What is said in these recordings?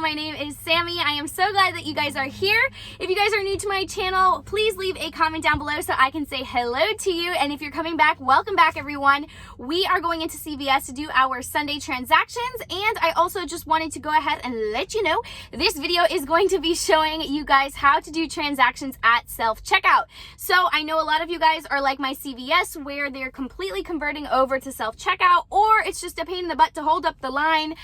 My name is Sammy. I am so glad that you guys are here. If you guys are new to my channel, please leave a comment down below so I can say hello to you. And if you're coming back, welcome back everyone. We are going into CVS to do our Sunday transactions. And I also just wanted to go ahead and let you know this video is going to be showing you guys how to do transactions at self-checkout. So I know a lot of you guys are like my CVS where they're completely converting over to self-checkout, or it's just a pain in the butt to hold up the line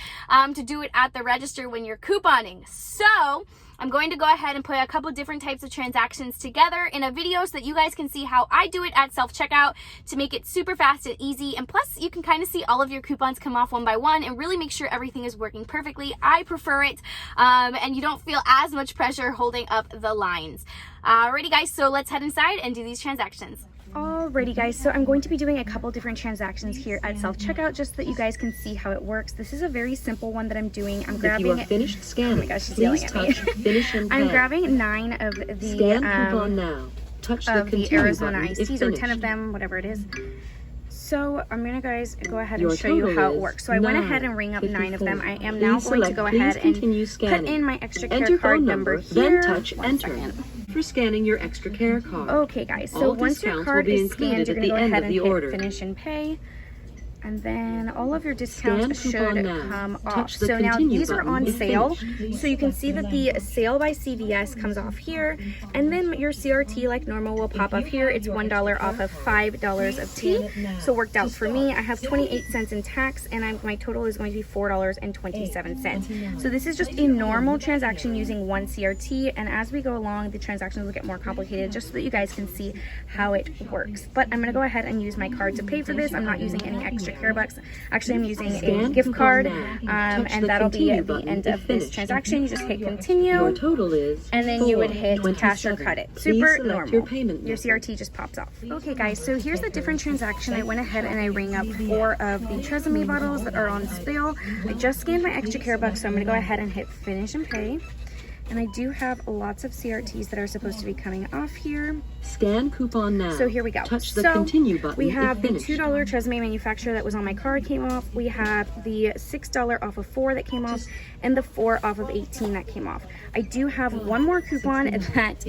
to do it at the register when you're couponing. So I'm going to go ahead and put a couple different types of transactions together in a video so that you guys can see how I do it at self-checkout to make it super fast and easy. And plus you can kind of see all of your coupons come off one by one and really make sure everything is working perfectly. I prefer it and you don't feel as much pressure holding up the lines. Alrighty guys, so let's head inside and do these transactions. Alrighty guys, so I'm going to be doing a couple different transactions here at self-checkout just so that you guys can see how it works. This is a very simple one that I'm doing. I'm grabbing if you are finished scanning, oh my gosh, she's yelling at me. Finish and I'm grabbing 9 of the scan coupon now. Touch the continue Arizona button iced teas, or 10 of them, whatever it is. So I'm gonna guys go ahead and Your show you how it works. So I went ahead and rang up 9 of them. I am now going to go ahead and put in my extra care card number here. Then touch enter for scanning your extra care card. Okay guys, so once your card is scanned, you're gonna go ahead and hit finish and pay. And then all of your discounts should come off. So now these are on sale. So you can see that the sale by CVS comes off here. And then your CRT like normal will pop up here. It's $1 off of $5 of tea. So it worked out for me. I have 28 cents in tax and my total is going to be $4.27. So this is just a normal transaction using one CRT. And as we go along, the transactions will get more complicated just so that you guys can see how it works. But I'm gonna go ahead and use my card to pay for this. I'm not using any extra care bucks. Actually, I'm using a gift card, and that'll be at the end of this transaction. You just hit continue, your total is and then you would hit cash or credit. Super normal. Your CRT just pops off. Okay guys, so here's the different transaction. I went ahead and I rang up 4 of the Tresemme bottles that are on sale. I just scanned my extra care bucks, so I'm going to go ahead and hit finish and pay. And I do have lots of CRTs that are supposed to be coming off here. Scan coupon now. So here we go. Touch the continue button. We have the $2 Tresemme manufacturer that was on my card came off. We have the $6 off of 4 that came off, and the 4 off of 18 that came off. I do have one more coupon that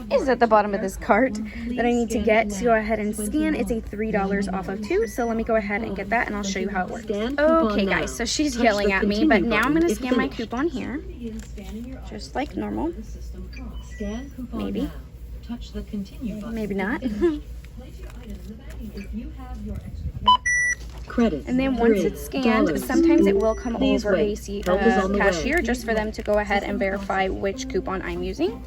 is at the bottom of this cart that I need to get to go ahead and scan. It's a $3 off of 2. So let me go ahead and get that and I'll show you how it works. Okay guys, so she's yelling at me, but now I'm going to scan my coupon here. Just like normal. Maybe. Maybe not. Credit. And then once it's scanned, sometimes it will come over a cashier just for them to go ahead and verify which coupon I'm using,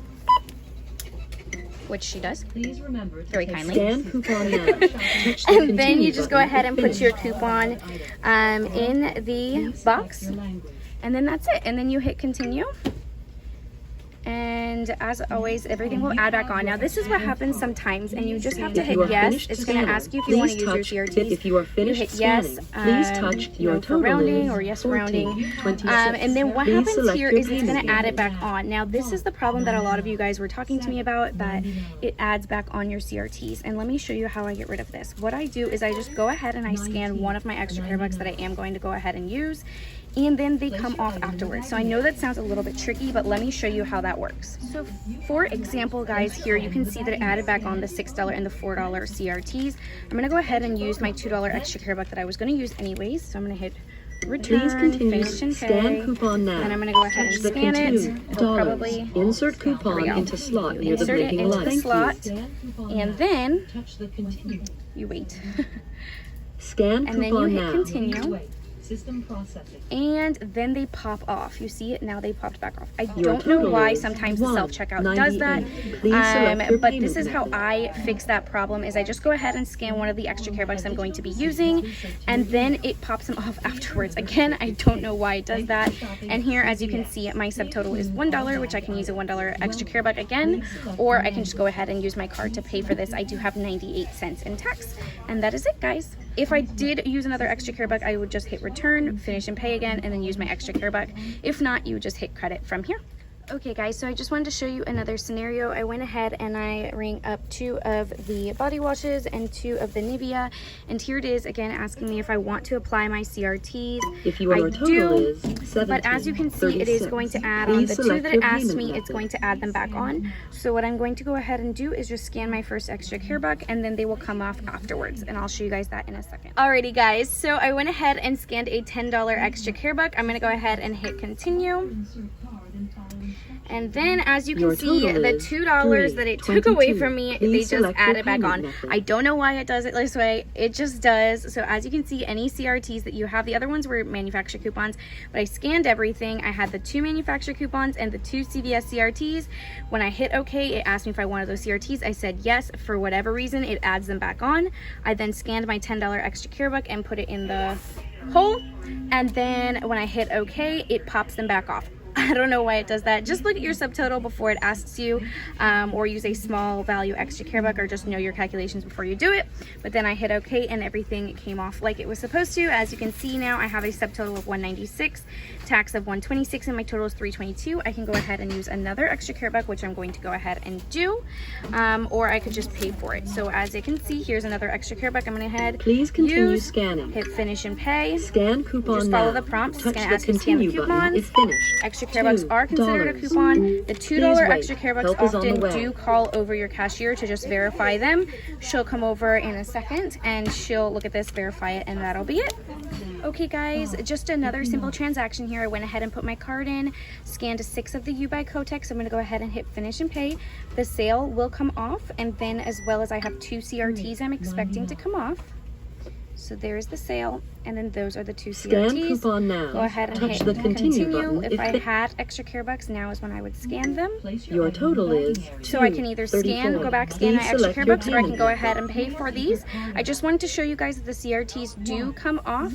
which she does very kindly. And then you just go ahead and put your coupon in the box, and then that's it. And then you hit continue. And as always, everything will add back on. Now this is what happens sometimes, and you just have to hit yes. It's going to ask you if you want to use your CRTs. If you are finished you hit yes, please touch your for rounding or yes rounding. And then what happens here is it's going to add it back on. Now this is the problem that a lot of you guys were talking to me about, that it adds back on your CRTs. And let me show you how I get rid of this. What I do is I just go ahead and I scan one of my extra care bucks that I am going to go ahead and use, and then they come off afterwards. So I know that sounds a little bit tricky, but let me show you how that works. So for example guys, here you can see that it added back on the $6 and the $4 CRTs. I'm going to go ahead and use my $2 extra care buck that I was going to use anyways. So I'm going to hit return, finish and pay, scan coupon now. And I'm going to go ahead and scan it. It'll probably insert coupon into slot near the insert it blinking into light. the slot, and then you wait. Scan and then you hit now. Continue. And then they pop off. You see it now, they popped back off. I don't know why sometimes the self-checkout does that, but this is how I fix that problem. Is I just go ahead and scan one of the extra care bucks I'm going to be using, and then it pops them off afterwards. Again, I don't know why it does that. And here, as you can see, my subtotal is $1, which I can use a $1 extra care buck again, or I can just go ahead and use my card to pay for this. I do have 98 cents in tax, and that is it guys. If I did use another extra care buck, I would just hit return, finish and pay again, and then use my extra care buck. If not, you would just hit credit from here. Okay guys, so I just wanted to show you another scenario. I went ahead and I rang up 2 of the body washes and 2 of the Nivea, and here it is again asking me if I want to apply my CRTs. If your total is 17, but as you can see, it is going to add on the 2 that it asked me. It's going to add them back on. So what I'm going to go ahead and do is just scan my first extra care buck, and then they will come off afterwards, and I'll show you guys that in a second. Alrighty guys, so I went ahead and scanned a $10 extra care buck. I'm going to go ahead and hit continue. And then as you can see, the $2 that it took away from me, they just added back on. I don't know why it does it this way. It just does. So as you can see, any CRTs that you have, the other ones were manufacturer coupons, but I scanned everything. I had the 2 manufacturer coupons and the 2 CVS CRTs. When I hit OK, it asked me if I wanted those CRTs. I said yes. For whatever reason, it adds them back on. I then scanned my $10 extra care buck and put it in the hole. And then when I hit OK, it pops them back off. I don't know why it does that. Just look at your subtotal before it asks you, or use a small value extra care buck, or just know your calculations before you do it. But then I hit OK and everything came off like it was supposed to. As you can see now, I have a subtotal of 196, tax of 126, and my total is 322. I can go ahead and use another extra care buck, which I'm going to go ahead and do, or I could just pay for it. So as you can see, here's another extra care buck. I'm going to head. Please continue scanning. Hit finish and pay. Scan coupon. Just follow the prompts. It's Touch going to the ask you to scan the continue button. It's coupons. finished. Extra care bucks are considered a coupon. The $2 extra care bucks often do call over your cashier to just verify them. She'll come over in a second and she'll look at this, verify it, and that'll be it. Okay guys, just another simple transaction here. I went ahead and put my card in, scanned 6 of the U by Kotex. I'm going to go ahead and hit finish and pay. The sale will come off, and then as well as I have 2 CRTs I'm expecting to come off. So there's the sale, and then those are the 2 CRTs. Scan coupon now. Go ahead and Touch hit the continue button. If I had extra care bucks, now is when I would scan them. Your total is So I can either scan, go back, scan my extra care bucks, or I can go ahead and pay for these. I just wanted to show you guys that the CRTs do come off.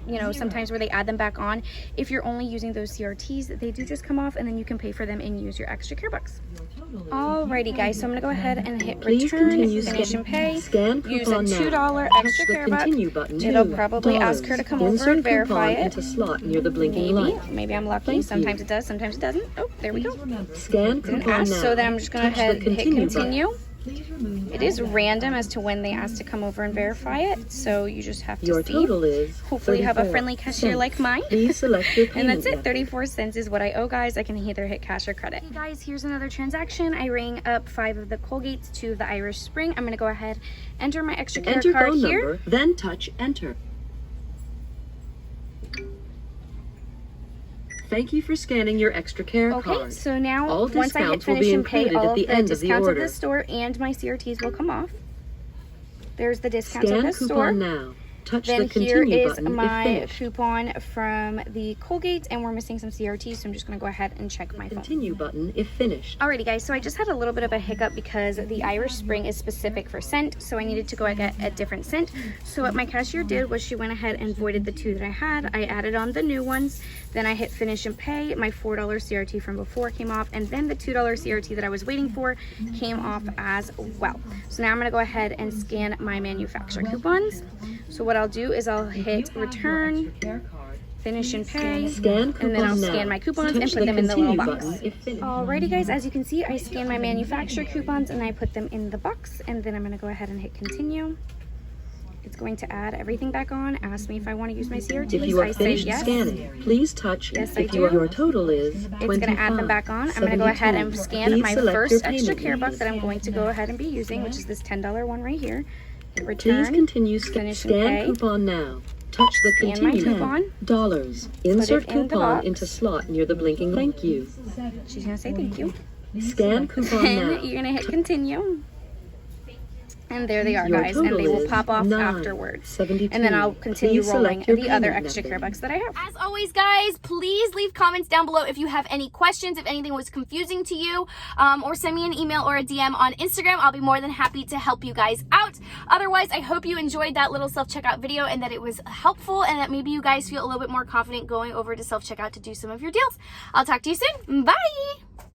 You know, sometimes where they add them back on. If you're only using those CRTs, they do just come off, and then you can pay for them and use your extra care bucks. Alrighty guys, so I'm going to go ahead and hit return, finish and pay, scan use a $2 now. extra care buck. It'll probably ask her to come over and verify it. Into slot near the blinking light. Maybe I'm lucky. Sometimes it does, sometimes it doesn't. Oh, there we go. Scan coupon now. So then I'm just going to hit continue. Button. It is random as to when they ask to come over and verify it, so you just have to Your see. total is Hopefully you have a friendly cashier like mine. Please select your And that's it. method. 34 cents is what I owe, guys. I can either hit cash or credit. Hey guys, here's another transaction. I rang up 5 of the Colgates, 2 of the Irish Spring. I'm going to go ahead, enter my extra care Enter card phone here. number, then touch enter. Thank you for scanning your extra care Okay, card. so now All once I hit discounts will finish be and pay, included all at of the the end of the discounts of order. the store and my CRTs will come off. There's the discounts Scan of the coupon store. now. Touch Then the here continue is button if my finished. coupon from the Colgate, and we're missing some CRTs, so I'm just going to go ahead and check my phone. Continue button if finished. Alrighty guys, so I just had a little bit of a hiccup because the Irish Spring is specific for scent, so I needed to go and get a different scent. So what my cashier did was she went ahead and voided the 2 that I had. I added on the new ones, then I hit finish and pay. My $4 CRT from before came off, and then the $2 CRT that I was waiting for came off as well. So now I'm going to go ahead and scan my manufacturer coupons. So what I'll do is I'll hit return, finish and pay, Scan and then I'll coupon scan now. my coupons and Touch put them in the little continue box. button if finished. Alrighty guys, as you can see, I scan my manufacturer coupons and I put them in the box, and then I'm going to go ahead and hit continue. It's going to add everything back on, ask me if I want to use my CRTs. If you I have say finished yes. scanning, please touch Yes, I if do. your total is It's going to add them back on. I'm going to go ahead and scan Please my select first your extra payment care buck method. that I'm going to go ahead and be using, which is this $10 one right here. Hit Please return, continue finish and scan pay. coupon now. Touch the Scan my continue coupon. dollars. Insert it in the coupon box. into slot near the blinking thank you. She's going to say thank you. Scan coupon Then now. you're going to hit continue. And there they are, Your guys, and they total will is pop off $9.72. afterwards. And then I'll continue Please rolling select your the other payment extra method. care bucks that I have. As always, guys, please leave comments down below if you have any questions, if anything was confusing to you, or send me an email or a DM on Instagram. I'll be more than happy to help you guys out. Otherwise, I hope you enjoyed that little self-checkout video and that it was helpful and that maybe you guys feel a little bit more confident going over to self-checkout to do some of your deals. I'll talk to you soon. Bye!